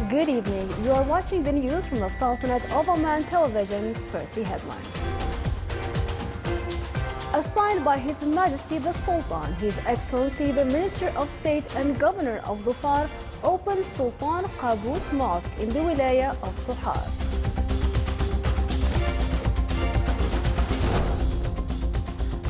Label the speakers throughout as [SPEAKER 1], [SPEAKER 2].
[SPEAKER 1] Good evening. You are watching the news from the Sultanate of Oman television. First, the headlines. Assigned by His Majesty the Sultan, His Excellency the Minister of State and Governor of Dhofar opened Sultan Qaboos Mosque in the Wilaya of Sohar.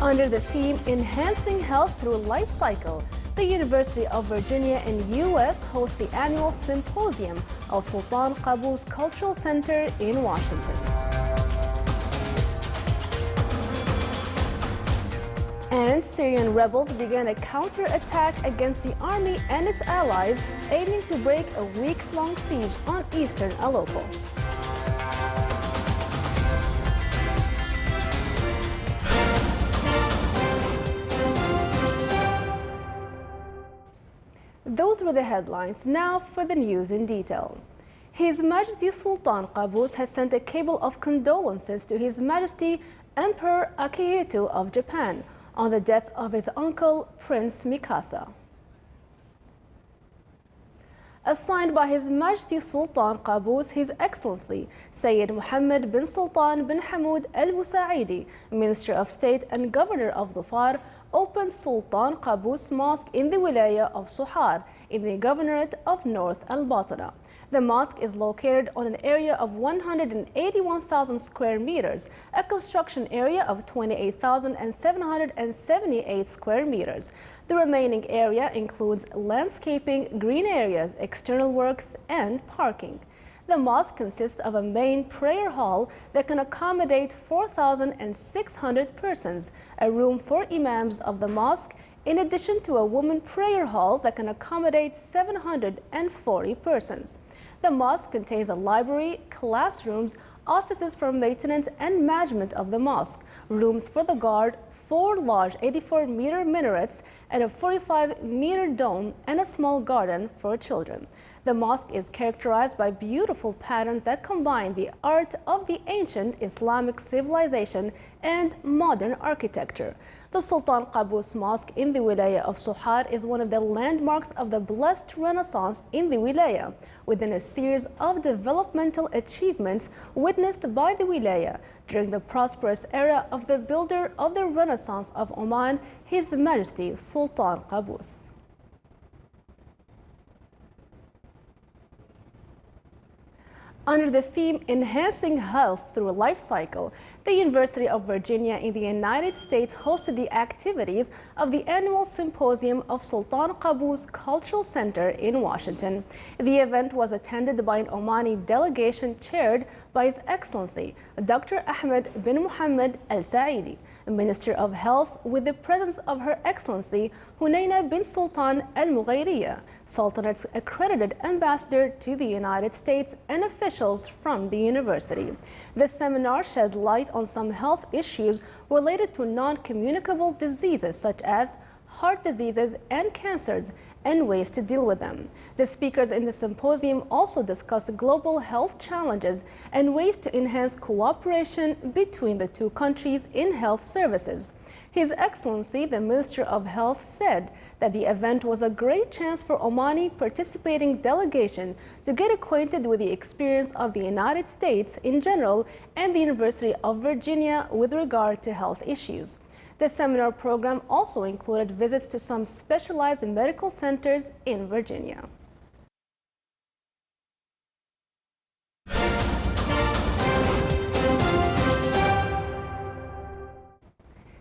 [SPEAKER 1] Under the theme Enhancing Health Through Life Cycle, the University of Virginia in U.S. hosts the annual symposium of Sultan Qaboos Cultural Center in Washington. And Syrian rebels began a counterattack against the army and its allies, aiming to break a weeks-long siege on eastern Aleppo. Those were the headlines. Now for the news in detail. His Majesty Sultan Qaboos has sent a cable of condolences to His Majesty Emperor Akihito of Japan on the death of his uncle, Prince Mikasa. Assigned by His Majesty Sultan Qaboos, His Excellency Sayyid Mohammed bin Sultan bin Hamoud Al Busaidi, Minister of State and Governor of Dhofar, opened Sultan Qaboos Mosque in the Wilaya of Sohar in the Governorate of North Al-Batana. The mosque is located on an area of 181,000 square meters, a construction area of 28,778 square meters. The remaining area includes landscaping, green areas, external works, and parking. The mosque consists of a main prayer hall that can accommodate 4,600 persons, a room for imams of the mosque, in addition to a women prayer hall that can accommodate 740 persons. The mosque contains a library, classrooms, offices for maintenance and management of the mosque, rooms for the guard, 4 large 84-meter minarets, and a 45-meter dome, and a small garden for children. The mosque is characterized by beautiful patterns that combine the art of the ancient Islamic civilization and modern architecture. The Sultan Qaboos Mosque in the Wilaya of Sohar is one of the landmarks of the blessed Renaissance in the Wilaya, within a series of developmental achievements witnessed by the Wilaya during the prosperous era of the builder of the Renaissance of Oman, His Majesty Sultan Qaboos. Under the theme Enhancing Health Through a Life Cycle, the University of Virginia in the United States hosted the activities of the annual symposium of Sultan Qaboos Cultural Center in Washington. The event was attended by an Omani delegation chaired by His Excellency Dr. Ahmed bin Mohammed Al Saidi, Minister of Health, with the presence of Her Excellency Hunayna bin Sultan Al Mughayriya, Sultanate's accredited ambassador to the United States, and officials from the university. The seminar shed light on some health issues related to non-communicable diseases such as heart diseases and cancers, and ways to deal with them. The speakers in the symposium also discussed global health challenges and ways to enhance cooperation between the two countries in health services. His Excellency, the Minister of Health, said that the event was a great chance for Omani participating delegation to get acquainted with the experience of the United States in general and the University of Virginia with regard to health issues. The seminar program also included visits to some specialized medical centers in Virginia.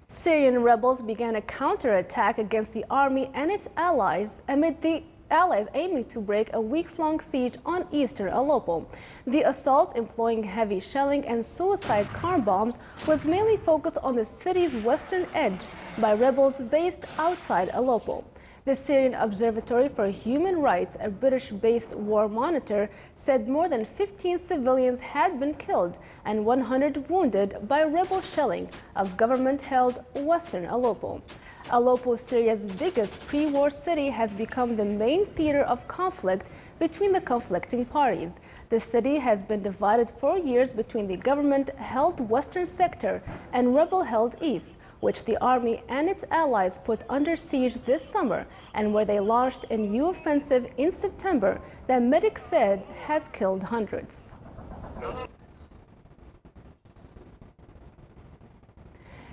[SPEAKER 1] Syrian rebels began a counterattack against the army and its allies amid the allies aiming to break a weeks-long siege on eastern Aleppo. The assault, employing heavy shelling and suicide car bombs, was mainly focused on the city's western edge by rebels based outside Aleppo. The Syrian Observatory for Human Rights, a British-based war monitor, said more than 15 civilians had been killed and 100 wounded by rebel shelling of government-held western Aleppo. Aleppo, Syria's biggest pre-war city, has become the main theater of conflict between the conflicting parties. The city has been divided for years between the government-held western sector and rebel-held east, which the army and its allies put under siege this summer and where they launched a new offensive in September that medics said has killed hundreds.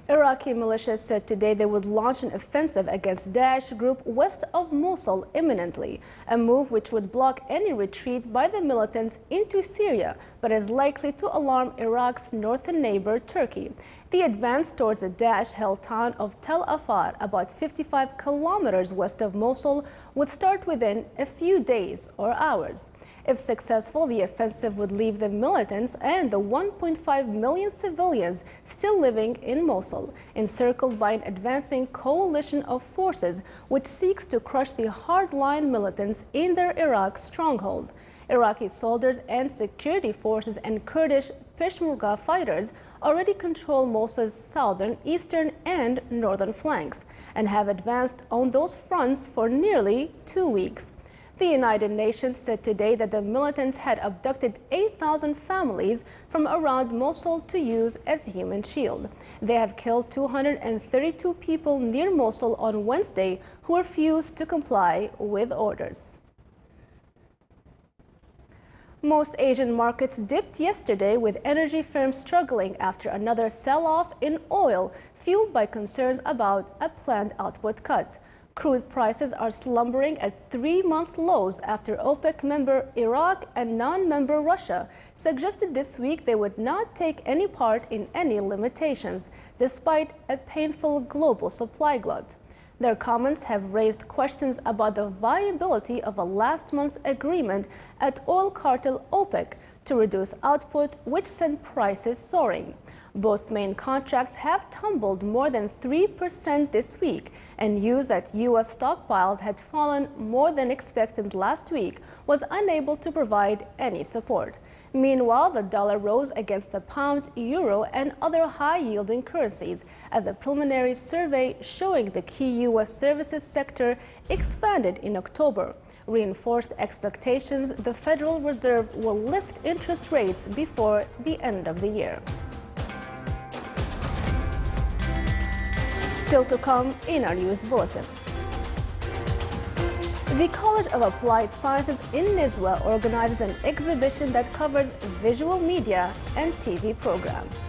[SPEAKER 1] Iraqi militias said today they would launch an offensive against Daesh group west of Mosul imminently, a move which would block any retreat by the militants into Syria, but is likely to alarm Iraq's northern neighbor Turkey. The advance towards the Daesh-held town of Tel Afar, about 55 kilometers west of Mosul, would start within a few days or hours. If successful, the offensive would leave the militants and the 1.5 million civilians still living in Mosul, encircled by an advancing coalition of forces which seeks to crush the hardline militants in their Iraq stronghold. Iraqi soldiers and security forces and Kurdish Peshmerga fighters already control Mosul's southern, eastern, and northern flanks and have advanced on those fronts for nearly 2 weeks. The United Nations said today that the militants had abducted 8,000 families from around Mosul to use as human shield. They have killed 232 people near Mosul on Wednesday who refused to comply with orders. Most Asian markets dipped yesterday, with energy firms struggling after another sell-off in oil fueled by concerns about a planned output cut. Crude prices are slumbering at 3-month lows after OPEC member Iraq and non-member Russia suggested this week they would not take any part in any limitations, despite a painful global supply glut. Their comments have raised questions about the viability of a last month's agreement at oil cartel OPEC to reduce output, which sent prices soaring. Both main contracts have tumbled more than 3% this week, and news that U.S. stockpiles had fallen more than expected last week was unable to provide any support. Meanwhile, the dollar rose against the pound, euro, and other high-yielding currencies as a preliminary survey showing the key U.S. services sector expanded in October, reinforced expectations the Federal Reserve will lift interest rates before the end of the year. Still to come in our news bulletin. The College of Applied Sciences in Nizwa organizes an exhibition that covers visual media and TV programs.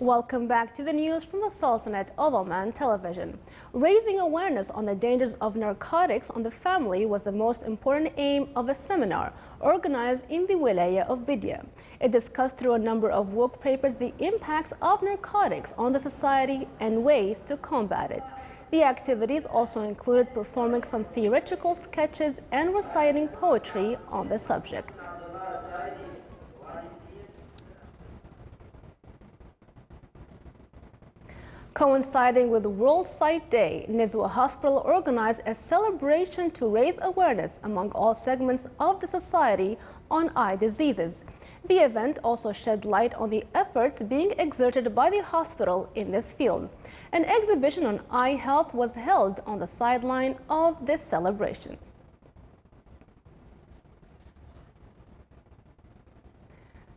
[SPEAKER 1] Welcome back to the news from the Sultanate of Oman television. Raising awareness on the dangers of narcotics on the family was the most important aim of a seminar organized in the Wilaya of Bidya. It discussed through a number of work papers the impacts of narcotics on the society and ways to combat it. The activities also included performing some theatrical sketches and reciting poetry on the subject. Coinciding with World Sight Day, Nizwa Hospital organized a celebration to raise awareness among all segments of the society on eye diseases. The event also shed light on the efforts being exerted by the hospital in this field. An exhibition on eye health was held on the sideline of this celebration.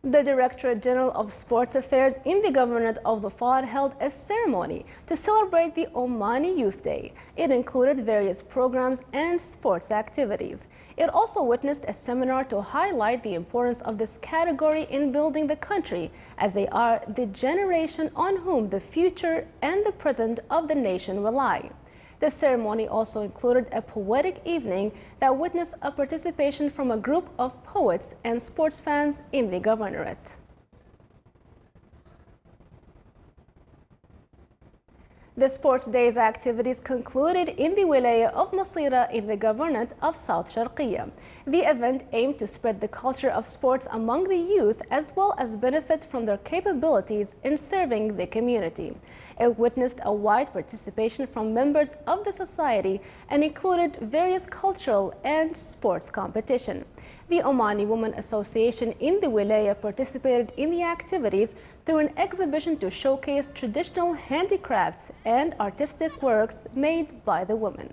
[SPEAKER 1] The Directorate General of Sports Affairs in the Government of the FAD held a ceremony to celebrate the Omani Youth Day. It included various programs and sports activities. It also witnessed a seminar to highlight the importance of this category in building the country, as they are the generation on whom the future and the present of the nation rely. The ceremony also included a poetic evening that witnessed a participation from a group of poets and sports fans in the governorate. The Sports Days activities concluded in the Wilaya of Nasira in the Governorate of South Sharqiya. The event aimed to spread the culture of sports among the youth as well as benefit from their capabilities in serving the community. It witnessed a wide participation from members of the society and included various cultural and sports competition. The Omani Women Association in the Wilaya participated in the activities through an exhibition to showcase traditional handicrafts and artistic works made by the women.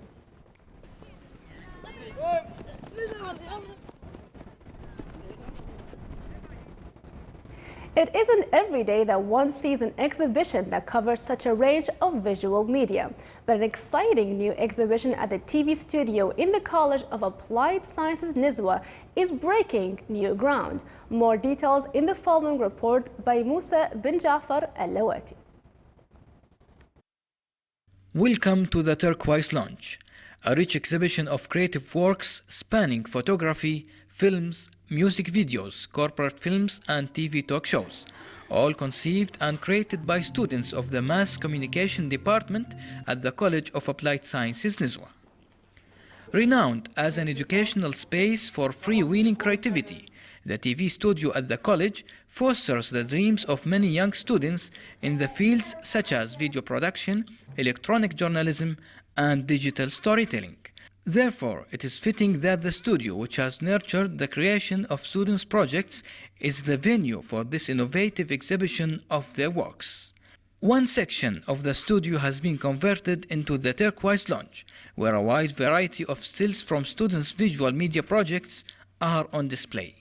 [SPEAKER 1] It isn't every day that one sees an exhibition that covers such a range of visual media, but an exciting new exhibition at the TV studio in the College of Applied Sciences Nizwa is breaking new ground. More details in the following report by Musa bin Jafar Al-Lawati.
[SPEAKER 2] Welcome to the Turquoise Lounge, a rich exhibition of creative works spanning photography, films, music videos, corporate films, and TV talk shows, all conceived and created by students of the Mass Communication Department at the College of Applied Sciences Nizwa. Renowned as an educational space for freewheeling creativity, the TV studio at the college fosters the dreams of many young students in the fields such as video production, electronic journalism, and digital storytelling. Therefore, it is fitting that the studio, which has nurtured the creation of students' projects, is the venue for this innovative exhibition of their works. One section of the studio has been converted into the Turquoise Lounge, where a wide variety of stills from students' visual media projects are on display.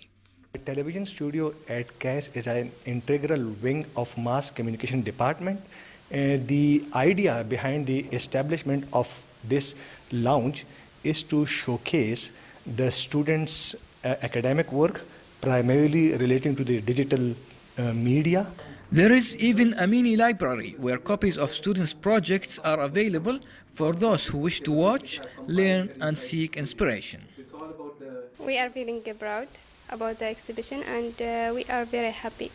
[SPEAKER 3] The television studio at CAS is an integral wing of Mass Communication Department. The idea behind the establishment of this lounge is to showcase the students' academic work, primarily relating to the digital media.
[SPEAKER 2] There is even a mini library where copies of students' projects are available for those who wish to watch, learn, and seek inspiration.
[SPEAKER 4] We are feeling proud about the exhibition, and we are very happy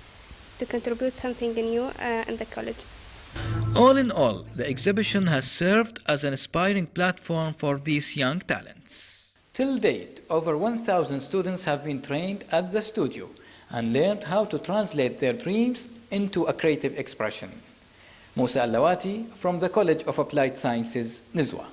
[SPEAKER 4] to contribute something new in the college.
[SPEAKER 2] All in all, the exhibition has served as an inspiring platform for these young talents. Till date, over 1,000 students have been trained at the studio and learned how to translate their dreams into a creative expression. Musa Al-Lawati from the College of Applied Sciences, Nizwa.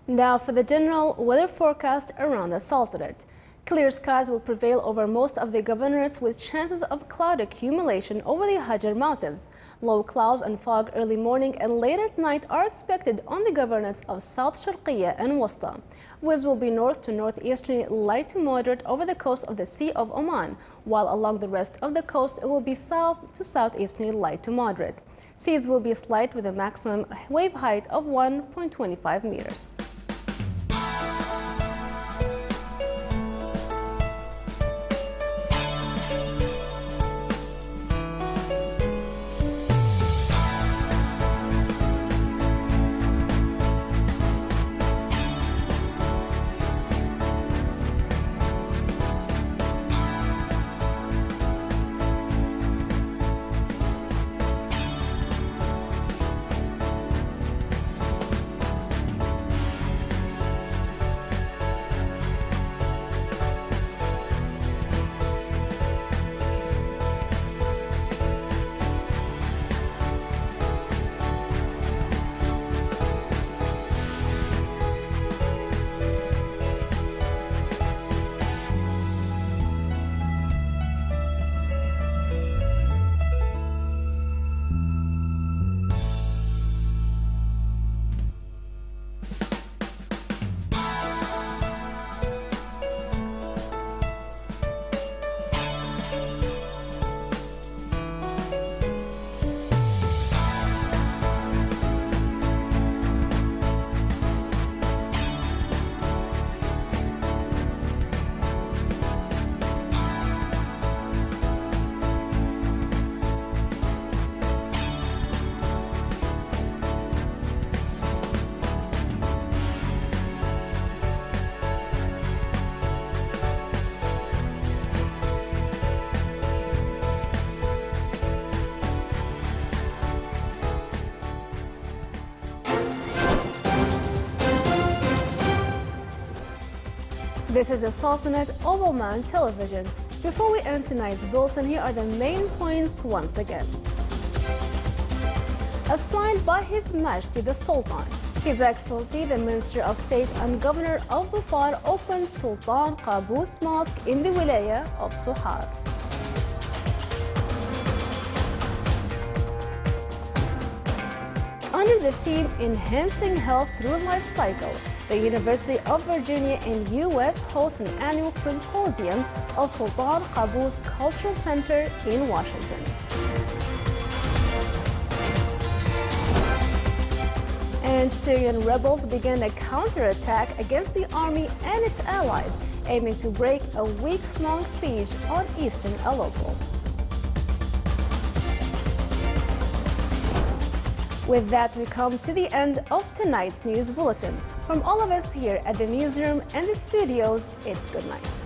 [SPEAKER 1] Now for the general weather forecast around the Sultanate. Clear skies will prevail over most of the governorates with chances of cloud accumulation over the Hajar Mountains. Low clouds and fog early morning and late at night are expected on the governorates of South Sharqiya and Wasta. Winds will be north to northeasterly light to moderate over the coast of the Sea of Oman, while along the rest of the coast it will be south to southeasterly light to moderate. Seas will be slight with a maximum wave height of 1.25 meters. This is the Sultanate of Oman television. Before we end tonight's bulletin, here are the main points once again. Assigned by His Majesty the Sultan, His Excellency the Minister of State and Governor of Dhofar opened Sultan Qaboos Mosque in the Wilaya of Sohar. Under the theme Enhancing Health Through Life Cycle, the University of Virginia in U.S. hosts an annual symposium of Sultan Qaboos Cultural Center in Washington. And Syrian rebels began a counterattack against the army and its allies, aiming to break a weeks-long siege on eastern Aleppo. With that, we come to the end of tonight's news bulletin. From all of us here at the newsroom and the studios, it's good night.